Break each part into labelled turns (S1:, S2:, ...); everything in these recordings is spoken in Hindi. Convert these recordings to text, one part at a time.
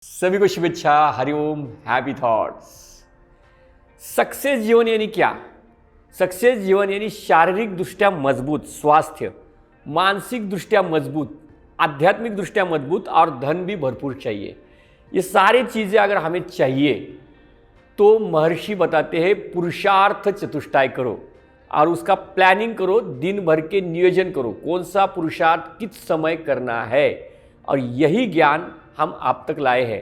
S1: सभी को शुभेच्छा, हरिओम, हैप्पी थॉट्स। सक्सेस जीवन यानी क्या? सक्सेस जीवन यानी शारीरिक दृष्ट्या मजबूत स्वास्थ्य, मानसिक दृष्ट्या मजबूत, आध्यात्मिक दृष्ट्या मजबूत और धन भी भरपूर चाहिए। ये सारी चीज़ें अगर हमें चाहिए तो महर्षि बताते हैं पुरुषार्थ चतुष्टाय करो और उसका प्लानिंग करो, दिन भर के नियोजन करो, कौन सा पुरुषार्थ किस समय करना है। और यही ज्ञान हम आप तक लाए हैं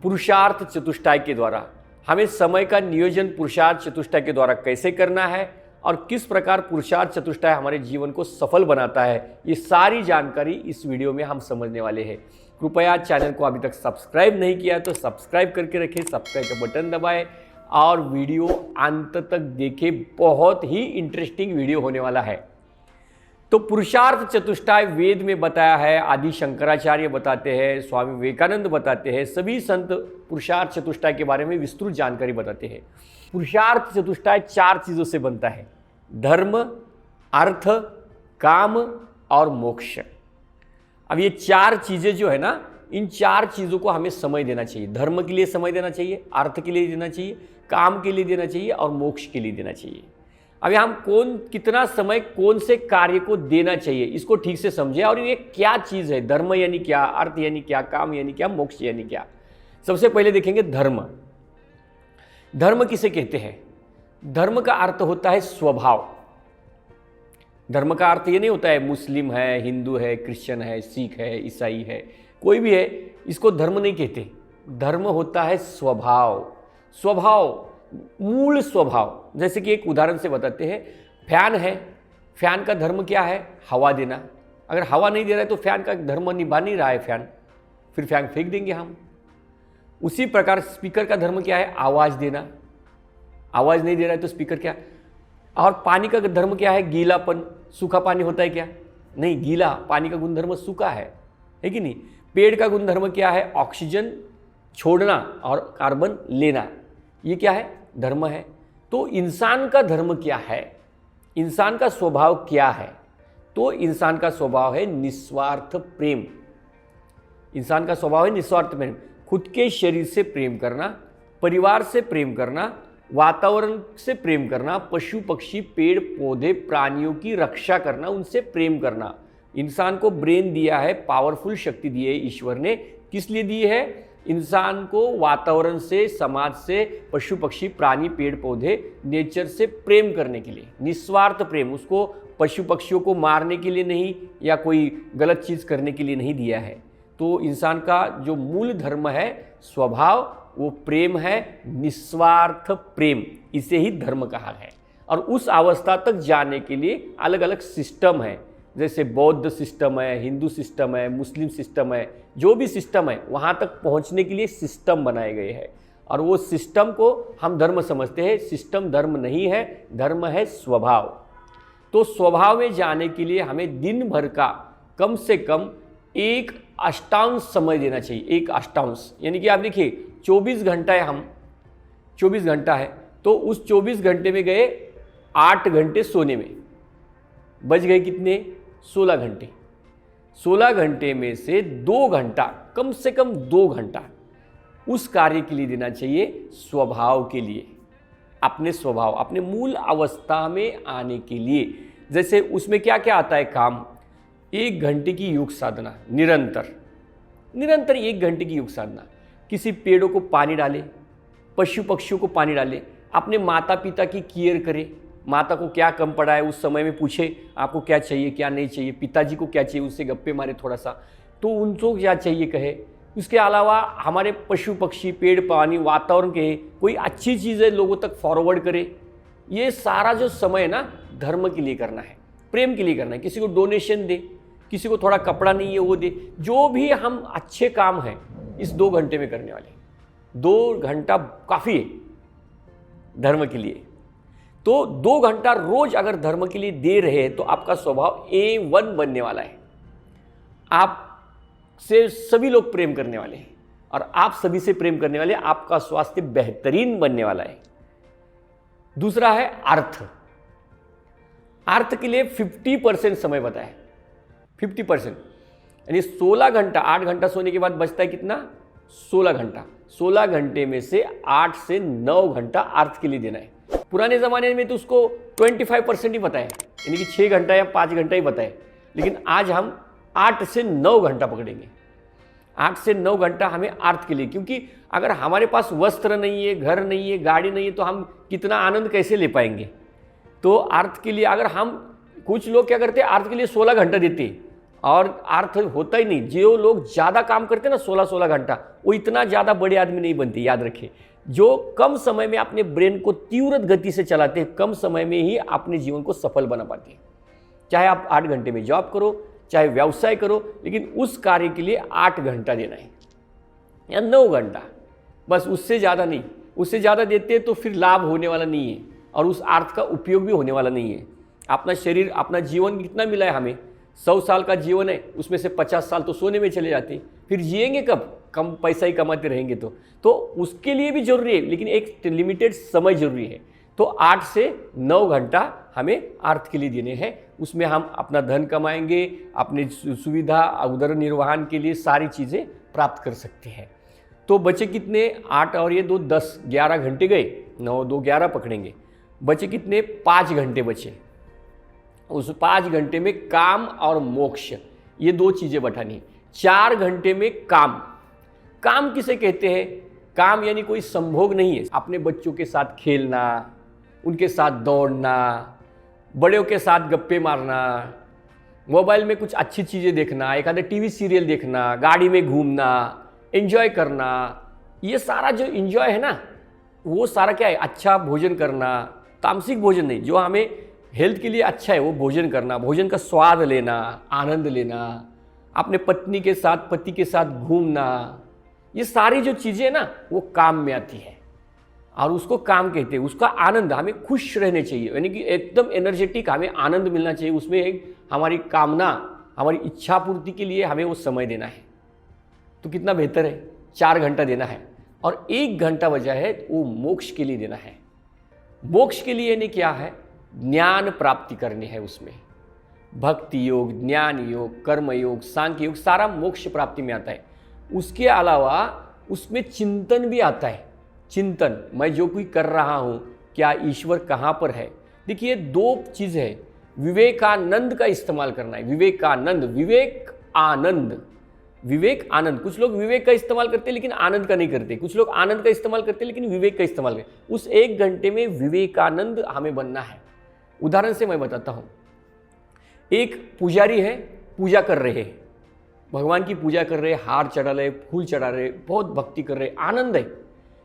S1: पुरुषार्थ चतुष्टाय के द्वारा। हमें समय का नियोजन पुरुषार्थ चतुष्टाय के द्वारा कैसे करना है और किस प्रकार पुरुषार्थ चतुष्टाय हमारे जीवन को सफल बनाता है, ये सारी जानकारी इस वीडियो में हम समझने वाले हैं। कृपया चैनल को अभी तक सब्सक्राइब नहीं किया है तो सब्सक्राइब करके रखें, सब्सक्राइब का बटन दबाएं और वीडियो अंत तक देखें। बहुत ही इंटरेस्टिंग वीडियो होने वाला है। तो पुरुषार्थ चतुष्टाय वेद में बताया है, आदि शंकराचार्य बताते हैं, स्वामी विवेकानंद बताते हैं, सभी संत पुरुषार्थ चतुष्टाय के बारे में विस्तृत जानकारी बताते हैं। पुरुषार्थ चतुष्टाय 4 चीज़ों से बनता है: धर्म, अर्थ, काम और मोक्ष। अब ये 4 चीज़ें जो है ना, इन 4 चीज़ों को हमें समय देना चाहिए। धर्म के लिए समय देना चाहिए, अर्थ के लिए देना चाहिए, काम के लिए देना चाहिए और मोक्ष के लिए देना चाहिए। अभी हम कितना समय कौन से कार्य को देना चाहिए, इसको ठीक से समझे। और ये क्या चीज़ है? धर्म यानी क्या, अर्थ यानी क्या, काम यानी क्या, मोक्ष यानी क्या। सबसे पहले देखेंगे धर्म। धर्म किसे कहते हैं? धर्म का अर्थ होता है स्वभाव। धर्म का अर्थ ये नहीं होता है मुस्लिम है, हिंदू है, क्रिश्चियन है, सिख है, ईसाई है, कोई भी है, इसको धर्म नहीं कहते। धर्म होता है स्वभाव। स्वभाव, मूल स्वभाव। जैसे कि एक उदाहरण से बताते हैं, फैन है, फैन का धर्म क्या है? हवा देना। अगर हवा नहीं दे रहा है तो फैन का धर्म निभा नहीं रहा है फैन, फिर फैन फेंक देंगे हम। उसी प्रकार स्पीकर का धर्म क्या है? आवाज़ देना। आवाज़ नहीं दे रहा है तो स्पीकर क्या? और पानी का धर्म क्या है? गीलापन। सूखा पानी होता है क्या? नहीं, गीला पानी का गुणधर्म सूखा है कि नहीं? पेड़ का गुणधर्म क्या है? ऑक्सीजन छोड़ना और कार्बन लेना। ये क्या है? धर्म है। तो इंसान का धर्म क्या है? इंसान का स्वभाव क्या है? तो इंसान का स्वभाव है निस्वार्थ प्रेम। इंसान का स्वभाव है निस्वार्थ प्रेम। खुद के शरीर से प्रेम करना, परिवार से प्रेम करना, वातावरण से प्रेम करना, पशु पक्षी पेड़ पौधे प्राणियों की रक्षा करना, उनसे प्रेम करना। इंसान को ब्रेन दिया है, पावरफुल शक्ति दी है ईश्वर ने। किस लिए दी है? इंसान को वातावरण से, समाज से, पशु पक्षी प्राणी पेड़ पौधे नेचर से प्रेम करने के लिए। निस्वार्थ प्रेम। उसको पशु पक्षियों को मारने के लिए नहीं या कोई गलत चीज़ करने के लिए नहीं दिया है। तो इंसान का जो मूल धर्म है, स्वभाव, वो प्रेम है, निस्वार्थ प्रेम। इसे ही धर्म कहा है। और उस अवस्था तक जाने के लिए अलग अलग सिस्टम है। जैसे बौद्ध सिस्टम है, हिंदू सिस्टम है, मुस्लिम सिस्टम है, जो भी सिस्टम है वहाँ तक पहुँचने के लिए सिस्टम बनाए गए हैं। और वो सिस्टम को हम धर्म समझते हैं। सिस्टम धर्म नहीं है, धर्म है स्वभाव। तो स्वभाव में जाने के लिए हमें दिन भर का कम से कम 1 अष्टांश समय देना चाहिए। 1 अष्टांश यानी कि आप देखिए 24 घंटा है, हम 24 घंटा है तो उस 24 घंटे में गए 8 घंटे सोने में, बच गए कितने? 16 घंटे। 16 घंटे में से 2 घंटा, कम से कम 2 घंटा उस कार्य के लिए देना चाहिए, स्वभाव के लिए, अपने स्वभाव, अपने मूल अवस्था में आने के लिए। जैसे उसमें क्या क्या आता है काम? 1 घंटे की योग साधना, निरंतर 1 घंटे की योग साधना। किसी पेड़ों को पानी डाले, पशु पक्षियों को पानी डाले, अपने माता पिता की केयर करे। माता को क्या कम पड़ा है उस समय में पूछे, आपको क्या चाहिए क्या नहीं चाहिए। पिताजी को क्या चाहिए, उससे गप्पे मारे थोड़ा सा, तो उनको क्या चाहिए कहे। उसके अलावा हमारे पशु पक्षी पेड़ पानी वातावरण के कोई अच्छी चीज़ें लोगों तक फॉरवर्ड करे। ये सारा जो समय है ना, धर्म के लिए करना है, प्रेम के लिए करना है। किसी को डोनेशन दे, किसी को थोड़ा कपड़ा नहीं है वो दे। जो भी हम अच्छे काम हैं इस 2 घंटे में करने वाले। 2 घंटा काफ़ी है धर्म के लिए। तो 2 घंटा रोज अगर धर्म के लिए दे रहे हैं तो आपका स्वभाव A1 बनने वाला है। आपसे सभी लोग प्रेम करने वाले हैं और आप सभी से प्रेम करने वाले, आपका स्वास्थ्य बेहतरीन बनने वाला है। दूसरा है अर्थ। अर्थ के लिए 50% समय बताया है, 50%। यानी 16 घंटा, 8 घंटा सोने के बाद बचता है कितना? 16 घंटा। 16 घंटे में से 8 से 9 घंटा अर्थ के लिए देना है। पुराने ज़माने में तो उसको 25% ही बताया, यानी कि 6 घंटा या 5 घंटा ही बताए, लेकिन आज हम 8 से 9 घंटा पकड़ेंगे। 8 से 9 घंटा हमें अर्थ के लिए, क्योंकि अगर हमारे पास वस्त्र नहीं है, घर नहीं है, गाड़ी नहीं है, तो हम कितना आनंद कैसे ले पाएंगे। तो अर्थ के लिए अगर हम, कुछ लोग क्या करते हैं, अर्थ के लिए 16 घंटा देते हैं और अर्थ होता ही नहीं। जो लोग ज़्यादा काम करते हैं ना 16-16 घंटा, वो इतना ज़्यादा बड़े आदमी नहीं बनते। याद रखें, जो कम समय में अपने ब्रेन को तीव्र गति से चलाते हैं, कम समय में ही अपने जीवन को सफल बना पाते हैं। चाहे आप 8 घंटे में जॉब करो, चाहे व्यवसाय करो, लेकिन उस कार्य के लिए 8 घंटा देना है या 9 घंटा, बस, उससे ज़्यादा नहीं। उससे ज़्यादा देते हैं तो फिर लाभ होने वाला नहीं है और उस अर्थ का उपयोग भी होने वाला नहीं है। अपना शरीर, अपना जीवन कितना मिला है हमें, 100 साल का जीवन है, उसमें से 50 साल तो सोने में चले जाते हैं, फिर जिएंगे कब, कम पैसा ही कमाते रहेंगे। तो उसके लिए भी जरूरी है, लेकिन एक लिमिटेड समय जरूरी है। तो 8 से 9 घंटा हमें अर्थ के लिए देने हैं। उसमें हम अपना धन कमाएंगे, अपनी सुविधा, उदर निर्वहन के लिए सारी चीज़ें प्राप्त कर सकते हैं। तो बचे कितने, 8 और ये 2, 10, 11 घंटे गए, 9, 2, 11 पकड़ेंगे। बचे कितने, 5 घंटे बचे। उस 5 घंटे में काम और मोक्ष, ये 2 चीज़ें बैठानी है। 4 घंटे में काम। काम किसे कहते हैं, काम यानी कोई संभोग नहीं है। अपने बच्चों के साथ खेलना, उनके साथ दौड़ना, बड़ों के साथ गप्पे मारना, मोबाइल में कुछ अच्छी चीज़ें देखना, एक आधे टीवी सीरियल देखना, गाड़ी में घूमना, एंजॉय करना, ये सारा जो एंजॉय है ना, वो सारा क्या है, अच्छा भोजन करना। तामसिक भोजन नहीं, जो हमें हेल्थ के लिए अच्छा है वो भोजन करना, भोजन का स्वाद लेना, आनंद लेना, अपने पत्नी के साथ, पति के साथ घूमना, ये सारी जो चीज़ें ना वो काम में आती है और उसको काम कहते हैं। उसका आनंद, हमें खुश रहने चाहिए, यानी कि एकदम एनर्जेटिक, हमें आनंद मिलना चाहिए। उसमें एक हमारी कामना, हमारी इच्छा पूर्ति के लिए हमें वो समय देना है। तो कितना बेहतर है, 4 घंटा देना है और 1 घंटा बचा है वो मोक्ष के लिए देना है। मोक्ष के लिए यानी क्या है, ज्ञान प्राप्ति करनी है। उसमें भक्ति योग, ज्ञान योग, कर्म योग, सांख्य योग, सारा मोक्ष प्राप्ति में आता है। उसके अलावा उसमें चिंतन भी आता है। चिंतन, मैं जो कोई कर रहा हूँ, क्या ईश्वर कहाँ पर है। देखिए 2 चीज़ है, विवेकानंद का इस्तेमाल करना है। विवेकानंद, विवेक आनंद, विवेक आनंद। कुछ लोग विवेक का इस्तेमाल करते हैं लेकिन आनंद का नहीं करते, कुछ लोग आनंद का इस्तेमाल करते हैं लेकिन विवेक का इस्तेमाल करते। उस 1 घंटे में विवेकानंद हमें बनना है। उदाहरण से मैं बताता हूँ, एक पुजारी है, पूजा कर रहे हैं, भगवान की पूजा कर रहे, हार चढ़ा रहे, फूल चढ़ा रहे, बहुत भक्ति कर रहे, आनंद है,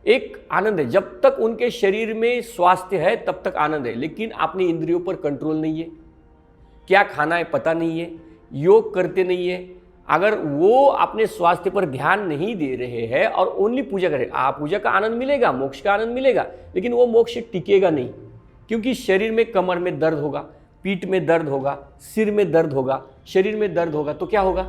S1: एक आनंद है। जब तक उनके शरीर में स्वास्थ्य है तब तक आनंद है, लेकिन अपनी इंद्रियों पर कंट्रोल नहीं है, क्या खाना है पता नहीं है, योग करते नहीं है। अगर वो अपने स्वास्थ्य पर ध्यान नहीं दे रहे हैं और ओनली पूजा करें, पूजा का आनंद मिलेगा, मोक्ष का आनंद मिलेगा, लेकिन वो मोक्ष टिकेगा नहीं, क्योंकि शरीर में, कमर में दर्द होगा, पीठ में दर्द होगा, सिर में दर्द होगा, शरीर में दर्द होगा, तो क्या होगा,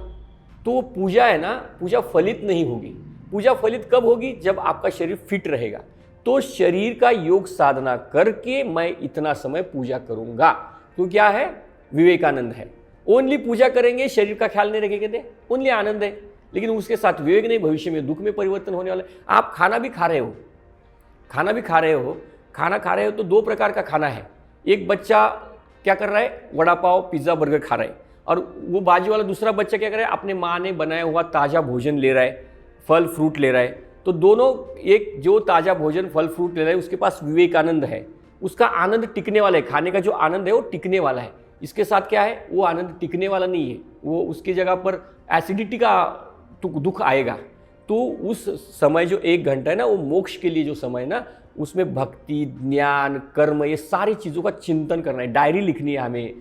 S1: तो वो पूजा है ना, पूजा फलित नहीं होगी। पूजा फलित कब होगी, जब आपका शरीर फिट रहेगा। तो शरीर का योग साधना करके मैं इतना समय पूजा करूंगा, तो क्या है, विवेकानंद है। ओनली पूजा करेंगे, शरीर का ख्याल नहीं रखेंगे, ओनली आनंद है, लेकिन उसके साथ विवेक नहीं, भविष्य में दुख में परिवर्तन होने वाला है। आप खाना भी खा रहे हो, खाना भी खा रहे हो, खाना खा रहे हो तो 2 प्रकार का खाना है। एक बच्चा क्या कर रहा है, वड़ा पाव, पिज्ज़ा, बर्गर खा रहा है, और वो बाजू वाला दूसरा बच्चा क्या कर रहा है, अपने माँ ने बनाया हुआ ताज़ा भोजन ले रहा है, फल फ्रूट ले रहा है। तो दोनों, एक जो ताज़ा भोजन फल फ्रूट ले रहा है उसके पास विवेकानंद है, उसका आनंद टिकने वाला है, खाने का जो आनंद है वो टिकने वाला है। इसके साथ क्या है, वो आनंद टिकने वाला नहीं है, वो उसकी जगह पर एसिडिटी का दुख आएगा। तो उस समय जो 1 घंटा है ना, वो मोक्ष के लिए जो समय है ना, उसमें भक्ति, ज्ञान, कर्म, ये सारी चीज़ों का चिंतन करना है, डायरी लिखनी है हमें,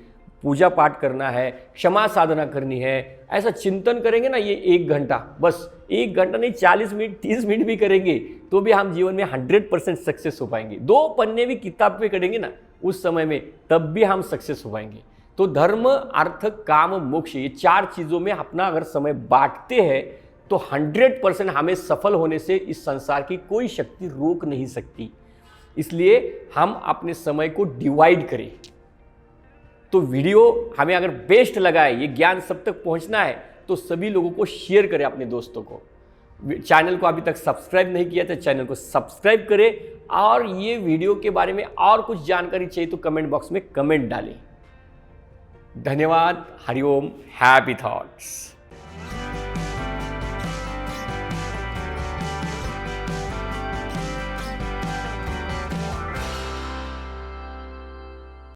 S1: पूजा पाठ करना है, क्षमा साधना करनी है। ऐसा चिंतन करेंगे ना, ये 1 घंटा, बस 1 घंटा नहीं, 40 मिनट, 30 मिनट भी करेंगे तो भी हम जीवन में 100% सक्सेस हो पाएंगे। 2 पन्ने भी किताब पे करेंगे ना उस समय में, तब भी हम सक्सेस हो पाएंगे। तो धर्म, अर्थ, काम, मोक्ष, ये 4 चीज़ों में अपना अगर समय बांटते हैं तो 100% हमें सफल होने से इस संसार की कोई शक्ति रोक नहीं सकती। इसलिए हम अपने समय को डिवाइड करें। तो वीडियो हमें अगर बेस्ट लगा है, ये ज्ञान सब तक पहुंचना है, तो सभी लोगों को शेयर करें, अपने दोस्तों को, चैनल को अभी तक सब्सक्राइब नहीं किया तो चैनल को सब्सक्राइब करें, और ये वीडियो के बारे में और कुछ जानकारी चाहिए तो कमेंट बॉक्स में कमेंट डालें। धन्यवाद। Hariom, happy thoughts.